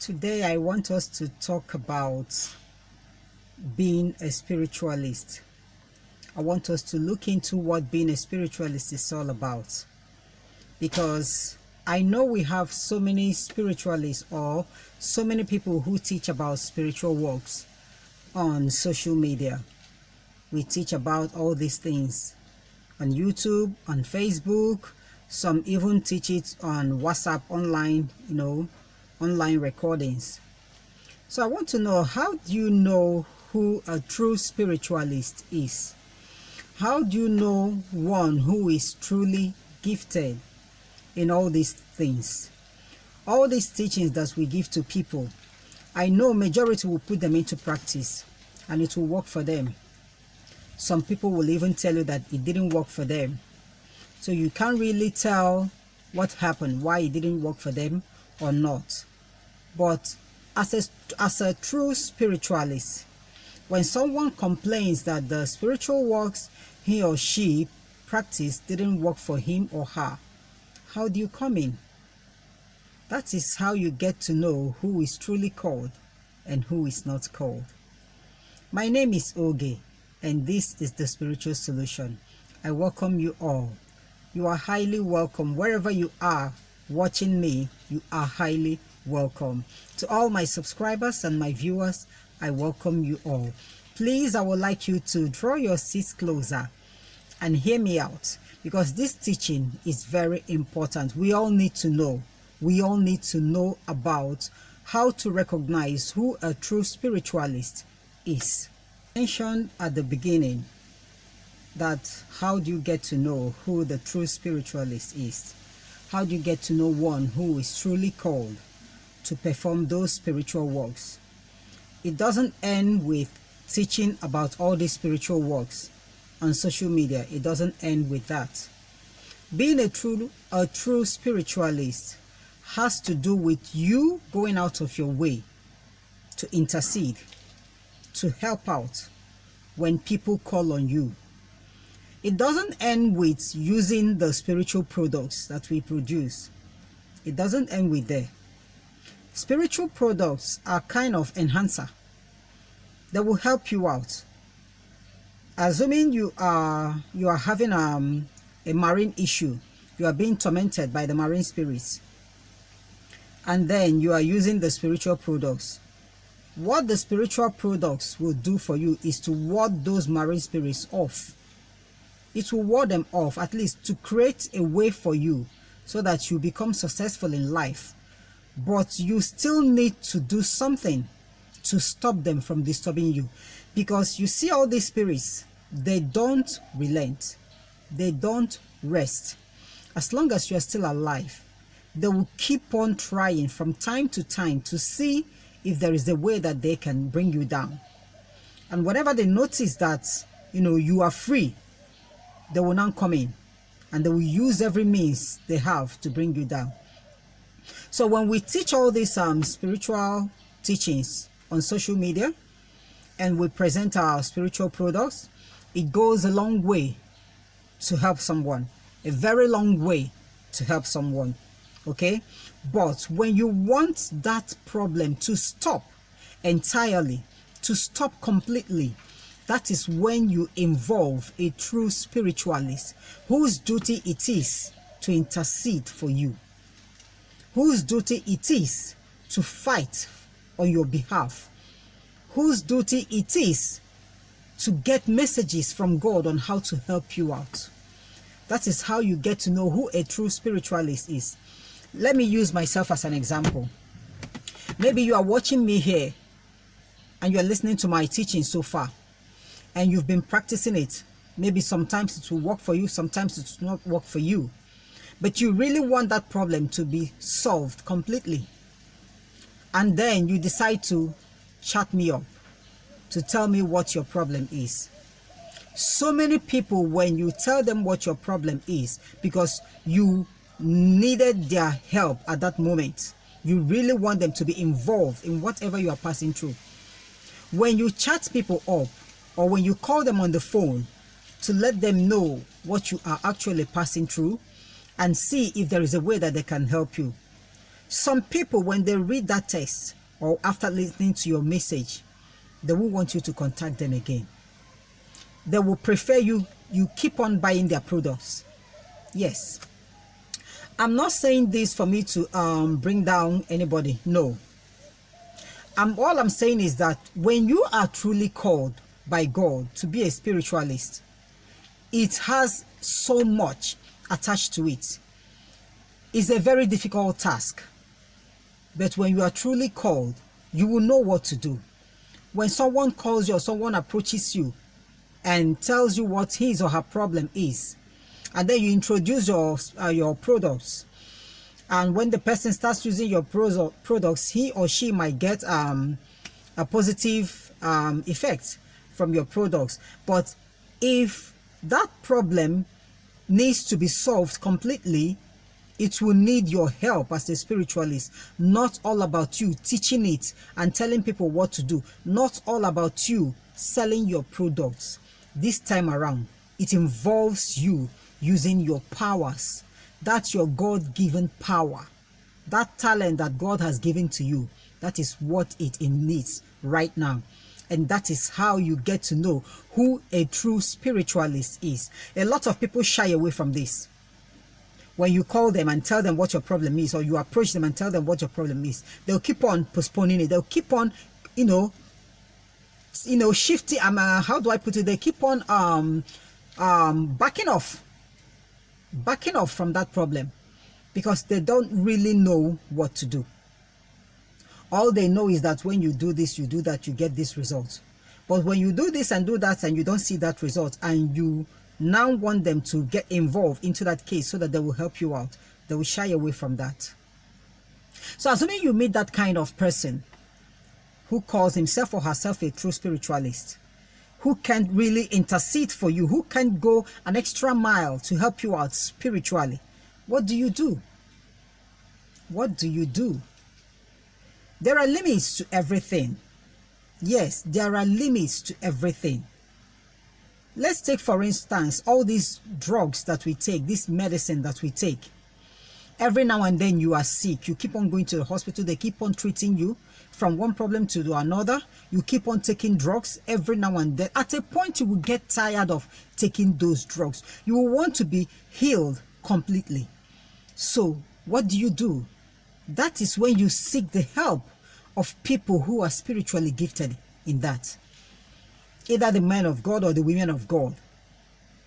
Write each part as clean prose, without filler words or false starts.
Today I want us to talk about being a spiritualist. I want us to look into what being a spiritualist is all about, because I know we have so many spiritualists or so many people who teach about spiritual works on social media. We teach about all these things on YouTube, on Facebook. Some even teach it on WhatsApp online, online recordings. So I want to know, how do you know who a true spiritualist is? How do you know one who is truly gifted in all these things? All these teachings that we give to people, I know majority will put them into practice and it will work for them. Some people will even tell you that it didn't work for them. So you can't really tell what happened, why it didn't work for them or not. But as a true spiritualist, when someone complains that the spiritual works he or she practiced didn't work for him or her, how do you come in? That is how you get to know who is truly called and who is not called. My name is Oge, and this is the Spiritual Solution. I welcome you all. You are highly welcome. Wherever you are watching me, you are highly welcome. To all my subscribers and my viewers, I welcome you all. Please, I would like you to draw your seats closer and hear me out, because this teaching is very important. We all need to know. We all need to know about how to recognize who a true spiritualist is. I mentioned at the beginning that how do you get to know who the true spiritualist is? How do you get to know one who is truly called to perform those spiritual works? It doesn't end with teaching about all these spiritual works on social media. It doesn't end with that. Being a true spiritualist has to do with you going out of your way to intercede, to help out when people call on you. It doesn't end with using the spiritual products that we produce. It doesn't end with there. Spiritual products are kind of enhancer that will help you out. Assuming you are having a marine issue, you are being tormented by the marine spirits, and then you are using the spiritual products. What the spiritual products will do for you is to ward those marine spirits off. It will ward them off, at least to create a way for you so that you become successful in life. But you still need to do something to stop them from disturbing you. Because you see, all these spirits, they don't relent. They don't rest. As long as you are still alive, they will keep on trying from time to time to see if there is a way that they can bring you down. And whenever they notice that, you are free, they will now come in and they will use every means they have to bring you down. So when we teach all these spiritual teachings on social media and we present our spiritual products, it goes a long way to help someone, a very long way to help someone. Okay? But when you want that problem to stop entirely, to stop completely, that is when you involve a true spiritualist whose duty it is to intercede for you, whose duty it is to fight on your behalf, whose duty it is to get messages from God on how to help you out. That is how you get to know who a true spiritualist is. Let me use myself as an example. Maybe you are watching me here and you are listening to my teaching so far, and you've been practicing it. Maybe sometimes it will work for you, sometimes it will not work for you. But you really want that problem to be solved completely. And then you decide to chat me up to tell me what your problem is. So many people, when you tell them what your problem is, because you needed their help at that moment, you really want them to be involved in whatever you are passing through. When you chat people up, or when you call them on the phone to let them know what you are actually passing through and see if there is a way that they can help you, Some people, when they read that text or after listening to your message, they won't want you to contact them again. They will prefer you keep on buying their products. Yes. I'm not saying this for me to bring down anybody. No. All I'm saying is that when you are truly called by God to be a spiritualist, it has so much attached to it. It's a very difficult task. But when you are truly called, you will know what to do. When someone calls you or someone approaches you and tells you what his or her problem is, and then you introduce your products, and when the person starts using your products, he or she might get a positive effect from your products. But if that problem needs to be solved completely, it will need your help as a spiritualist. Not all about you teaching it and telling people what to do. Not all about you selling your products. This time around, it involves you using your powers. That's your God-given power. That talent that God has given to you, that is what it needs right now. And that is how you get to know who a true spiritualist is. A lot of people shy away from this. When you call them and tell them what your problem is, or you approach them and tell them what your problem is, they'll keep on postponing it. They'll keep on, shifting. How do I put it? They keep on backing off from that problem because they don't really know what to do. All they know is that when you do this, you do that, you get this result. But when you do this and do that and you don't see that result, and you now want them to get involved into that case so that they will help you out, they will shy away from that. So assuming you meet that kind of person who calls himself or herself a true spiritualist, who can really intercede for you, who can go an extra mile to help you out spiritually, what do you do? What do you do? There are limits to everything. Yes, there are limits to everything. Let's take, for instance, all these drugs that we take, this medicine that we take. Every now and then you are sick. You keep on going to the hospital. They keep on treating you from one problem to another. You keep on taking drugs every now and then. At a point, you will get tired of taking those drugs. You will want to be healed completely. So what do? That is when you seek the help of people who are spiritually gifted in that. Either the men of God or the women of God,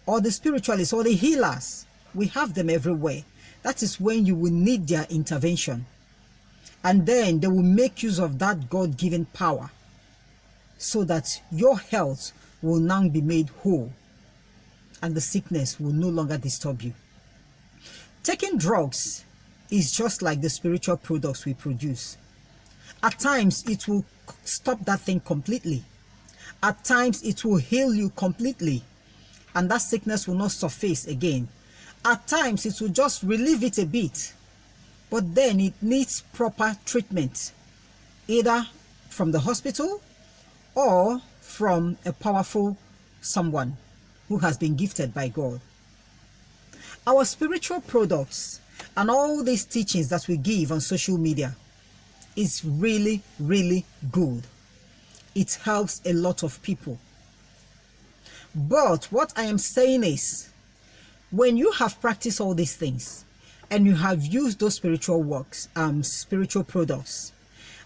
or the spiritualists or the healers. We have them everywhere. That is when you will need their intervention. And then they will make use of that God-given power so that your health will now be made whole and the sickness will no longer disturb you. Taking drugs is just like the spiritual products we produce. At times, it will stop that thing completely. At times, it will heal you completely, and that sickness will not surface again. At times, it will just relieve it a bit, but then it needs proper treatment, either from the hospital or from a powerful someone who has been gifted by God. Our spiritual products and all these teachings that we give on social media is really, really good. It helps a lot of people. But what I am saying is, when you have practiced all these things and you have used those spiritual works, spiritual products,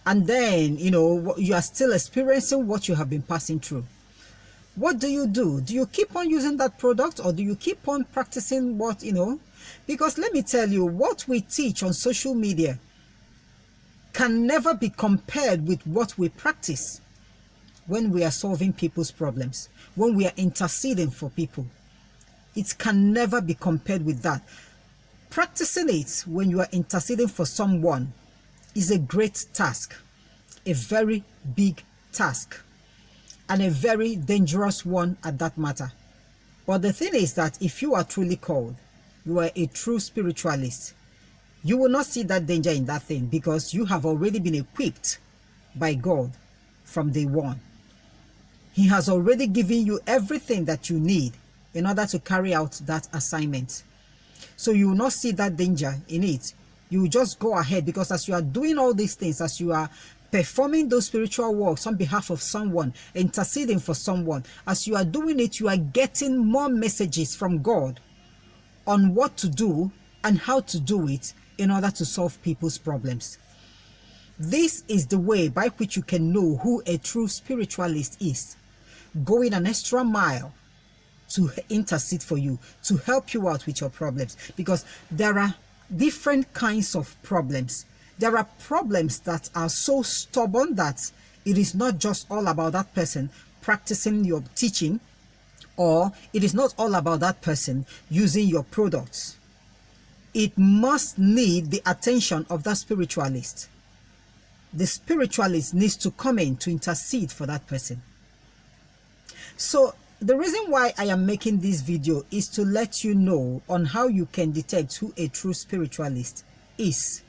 and then, you are still experiencing what you have been passing through, what do? Do you keep on using that product, or do you keep on practicing what, Because let me tell you, what we teach on social media can never be compared with what we practice when we are solving people's problems, when we are interceding for people. It can never be compared with that. Practicing it when you are interceding for someone is a great task, a very big task, and a very dangerous one at that matter. But the thing is that if you are truly called, you are a true spiritualist, you will not see that danger in that thing because you have already been equipped by God from day one. He has already given you everything that you need in order to carry out that assignment. So you will not see that danger in it. You will just go ahead, because as you are doing all these things, as you are performing those spiritual works on behalf of someone, interceding for someone, as you are doing it, you are getting more messages from God on what to do and how to do it in order to solve people's problems. This is the way by which you can know who a true spiritualist is. Going an extra mile to intercede for you, to help you out with your problems, because there are different kinds of problems. There are problems that are so stubborn that it is not just all about that person practicing your teaching, or it is not all about that person using your products. It must need the attention of that spiritualist. The spiritualist needs to come in to intercede for that person. So the reason why I am making this video is to let you know on how you can detect who a true spiritualist is.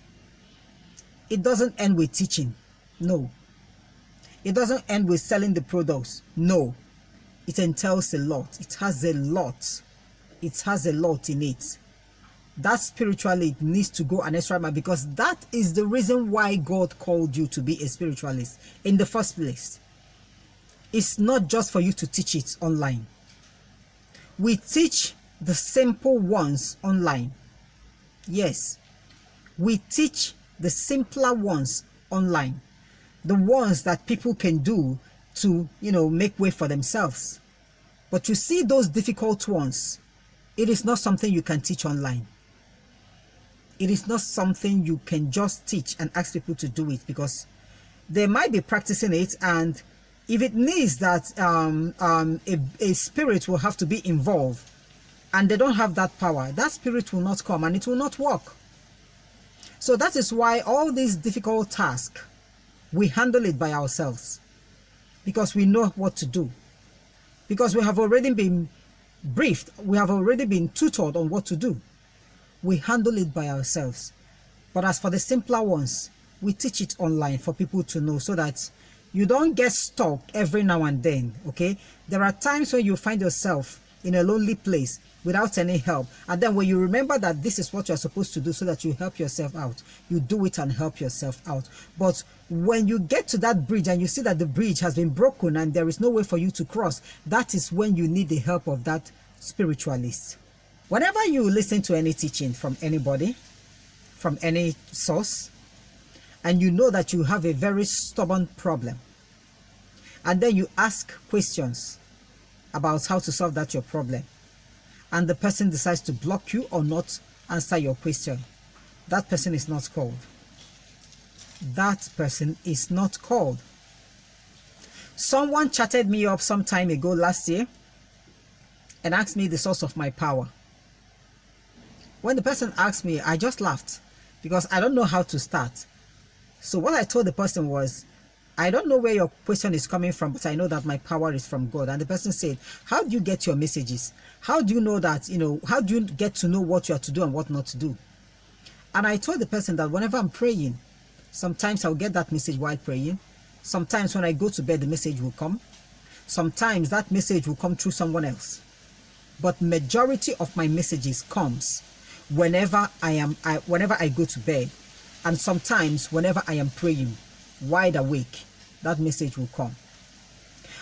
It doesn't end with teaching. No. It doesn't end with selling the products. No. It entails a lot. It has a lot. It has a lot in it. That spiritualist needs to go an extra mile, because that is the reason why God called you to be a spiritualist in the first place. It's not just for you to teach it online. We teach the simple ones online. Yes, we teach the simpler ones online. The ones that people can do to, make way for themselves. But you see those difficult ones, it is not something you can teach online. It is not something you can just teach and ask people to do it, because they might be practicing it, and if it needs that a spirit will have to be involved and they don't have that power, that spirit will not come and it will not work. So that is why all these difficult tasks, we handle it by ourselves, because we know what to do, because we have already been briefed, we have already been tutored on what to do. We handle it by ourselves. But as for the simpler ones, we teach it online for people to know, so that you don't get stuck every now and then, okay? There are times when you find yourself in a lonely place without any help. And then when you remember that this is what you're supposed to do so that you help yourself out, you do it and help yourself out. But when you get to that bridge and you see that the bridge has been broken and there is no way for you to cross, that is when you need the help of that spiritualist. Whenever you listen to any teaching from anybody, from any source, and you know that you have a very stubborn problem, and then you ask questions about how to solve that your problem, and the person decides to block you or not answer your question, that person is not called. That person is not called. Someone chatted me up some time ago last year and asked me the source of my power. When the person asked me, I just laughed, because I don't know how to start. So what I told the person was, I don't know where your question is coming from, but I know that my power is from God. And the person said, how do you get your messages? How do you know that, how do you get to know what you are to do and what not to do? And I told the person that whenever I'm praying, sometimes I'll get that message while praying. Sometimes when I go to bed, the message will come. Sometimes that message will come through someone else. But majority of my messages comes whenever I go to bed. And sometimes whenever I am praying, wide awake, that message will come.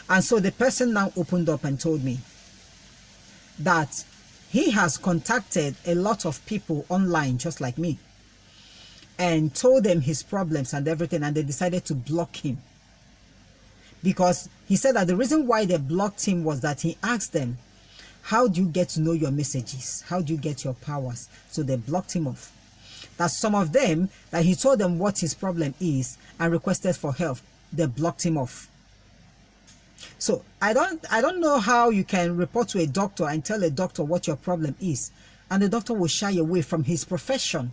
And so the person now opened up and told me that he has contacted a lot of people online just like me and told them his problems and everything, and they decided to block him. Because he said that the reason why they blocked him was that he asked them, how do you get to know your messages? How do you get your powers? So they blocked him off. That some of them, that he told them what his problem is and requested for help, they blocked him off. So I don't know how you can report to a doctor and tell a doctor what your problem is, and the doctor will shy away from his profession.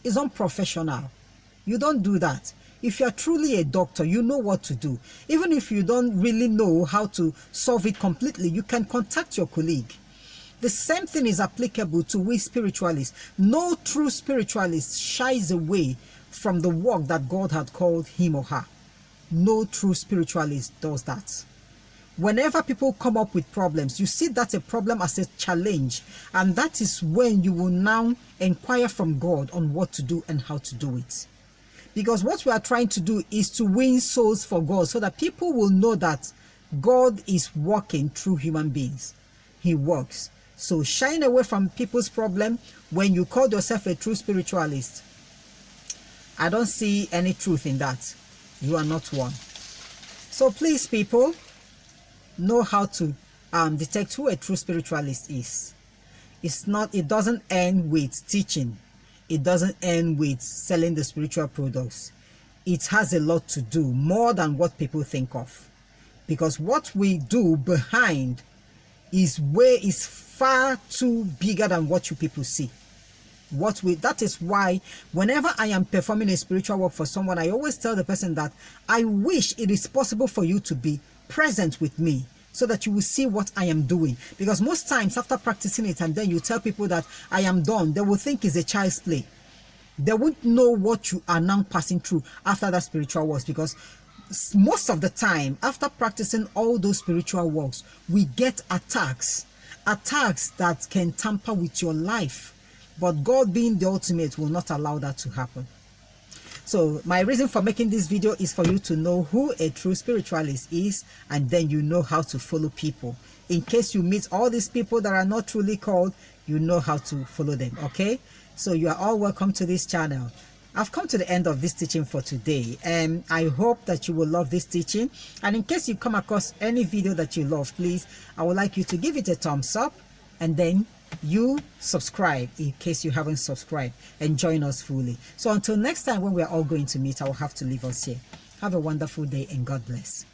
It's unprofessional. You don't do that. If you're truly a doctor, you know what to do. Even if you don't really know how to solve it completely, you can contact your colleague. The same thing is applicable to we spiritualists. No true spiritualist shies away from the work that God had called him or her. No true spiritualist does that. Whenever people come up with problems, you see that a problem as a challenge, and that is when you will now inquire from God on what to do and how to do it. Because what we are trying to do is to win souls for God, so that people will know that God is working through human beings. He works. So shying away from people's problem when you call yourself a true spiritualist, I don't see any truth in that. You are not one. So please, people, know how to detect who a true spiritualist is. It doesn't end with teaching. It doesn't end with selling the spiritual products. It has a lot to do, more than what people think of. Because what we do behind is far too bigger than what you people see. That is why whenever I am performing a spiritual work for someone, I always tell the person that I wish it is possible for you to be present with me, so that you will see what I am doing. Because most times after practicing it and then you tell people that I am done, they will think it's a child's play. They won't know what you are now passing through after that spiritual works. Because most of the time, after practicing all those spiritual works, we get attacks that can tamper with your life. But God, being the ultimate, will not allow that to happen. So my reason for making this video is for you to know who a true spiritualist is, and then you know how to follow people. In case you meet all these people that are not truly called, you know how to follow them, okay? So you are all welcome to this channel. I've come to the end of this teaching for today, and I hope that you will love this teaching. And in case you come across any video that you love, please, I would like you to give it a thumbs up, and then you subscribe in case you haven't subscribed, and join us fully. So until next time, when we are all going to meet, I will have to leave us here. Have a wonderful day, and God bless.